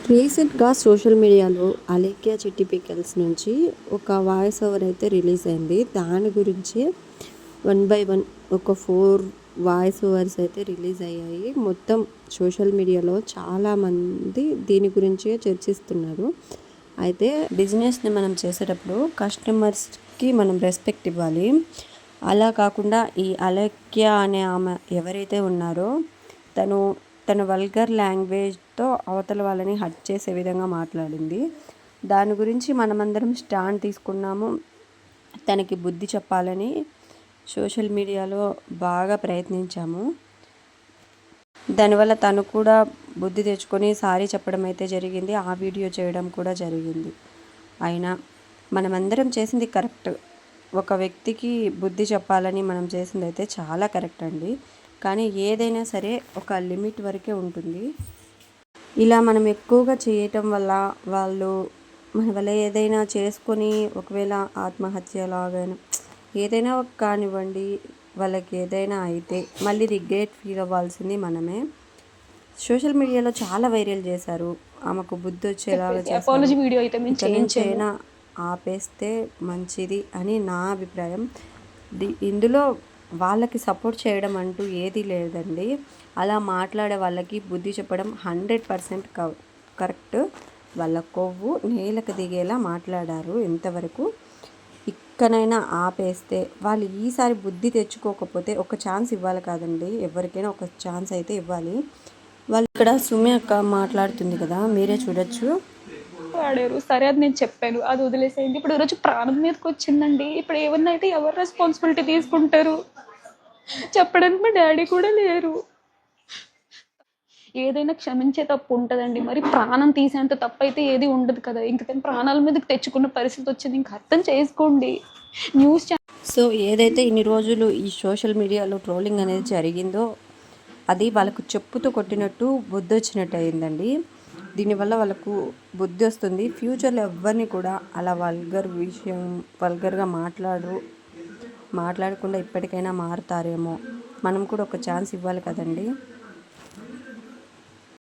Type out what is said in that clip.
రీసెంట్‌గా సోషల్ మీడియాలో 'అలేఖ్య చిట్టి పికెల్స్' నుంచి ఒక వాయిస్ ఓవర్ అయితే రిలీజ్ అయింది. దాని గురించి వన్ బై వన్ ఒక 4 వాయిస్ ఓవర్స్ అయితే రిలీజ్ అయ్యాయి. మొత్తం సోషల్ మీడియాలో చాలామంది దీని గురించే చర్చిస్తున్నారు. అయితే బిజినెస్‌ని మనం చేసేటప్పుడు కస్టమర్స్‌కి మనం రెస్పెక్ట్ ఇవ్వాలి. అలా కాకుండా ఈ అలేఖ్య అనే ఆమె ఎవరైతే ఉన్నారో తన వల్గర్ లాంగ్వేజ్‌తో అవతల వాళ్ళని హర్ట్ చేసే విధంగా మాట్లాడింది. దాని గురించి మనమందరం స్టాండ్ తీసుకున్నాము. తనకి బుద్ధి చెప్పాలని సోషల్ మీడియాలో బాగా ప్రయత్నించాము. దానివల్ల తను కూడా బుద్ధి తెచ్చుకొని సారీ చెప్పడం అయితే జరిగింది. ఆ వీడియో చేయడం కూడా జరిగింది. అయినా మనమందరం చేసింది కరెక్ట్. ఒక వ్యక్తికి బుద్ధి చెప్పాలని మనం చేసిందైతే చాలా కరెక్ట్ అండి. కానీ ఏదైనా సరే ఒక లిమిట్ వరకే ఉంటుంది. ఇలా మనం ఎక్కువగా చేయటం వల్ల వాళ్ళు మన వల్ల ఏదైనా చేసుకొని ఒకవేళ ఆత్మహత్య లాగాను ఏదైనా కానివ్వండి, వాళ్ళకి ఏదైనా అయితే మళ్ళీ రిగ్రెట్ ఫీల్ అవ్వాల్సింది మనమే. సోషల్ మీడియాలో చాలా వైరల్ చేశారు. ఆమెకు బుద్ధి వచ్చేలాగా చేశారు. ఇక నుంచి అయినా ఆపేస్తే మంచిది అని నా అభిప్రాయం. ఇందులో వాళ్ళకి సపోర్ట్ చేయడం అంటూ ఏదీ లేదండి. అలా మాట్లాడే వాళ్ళకి బుద్ధి చెప్పడం 100% కరెక్ట్. వాళ్ళ కొవ్వు నేలకు దిగేలా మాట్లాడారు ఇంతవరకు. ఇక్కడైనా ఆపేస్తే వాళ్ళు ఈసారి బుద్ధి తెచ్చుకోకపోతే ఒక ఛాన్స్ ఇవ్వాలి కాదండి, ఎవరికైనా ఒక ఛాన్స్ అయితే ఇవ్వాలి. వాళ్ళు ఇక్కడ సుమి అక్క మాట్లాడుతుంది కదా, మీరే చూడొచ్చు. వాడారు సరే, అది నేను చెప్పాను, అది వదిలేసేయండి. ఇప్పుడు ఈరోజు ప్రాణం మీదకి వచ్చిందండి. ఇప్పుడు ఏమన్నా అయితే ఎవరు రెస్పాన్సిబిలిటీ తీసుకుంటారు? చెప్పడానికి మా డాడీ కూడా లేరు. ఏదైనా క్షమించే తప్పు ఉంటుందండి, మరి ప్రాణం తీసేంత తప్పు అయితే ఏది ఉండదు కదా. ఇంక తన ప్రాణాల మీదకి తెచ్చుకున్న పరిస్థితి వచ్చింది, ఇంక అర్థం చేసుకోండి. న్యూస్ సో ఏదైతే ఇన్ని రోజులు ఈ సోషల్ మీడియాలో ట్రోలింగ్ అనేది జరిగిందో అది వాళ్ళకు చెప్పుతూ కొట్టినట్టు బుద్ధి వచ్చినట్టు అయిందండి. దీనివల్ల వాళ్ళకు బుద్ధి వస్తుంది. ఫ్యూచర్లో ఎవరిని కూడా అలా వల్గర్గా మాట్లాడకుండా ఇప్పటికైనా మారుతారేమో. మనం కూడా ఒక ఛాన్స్ ఇవ్వాలి కదండి.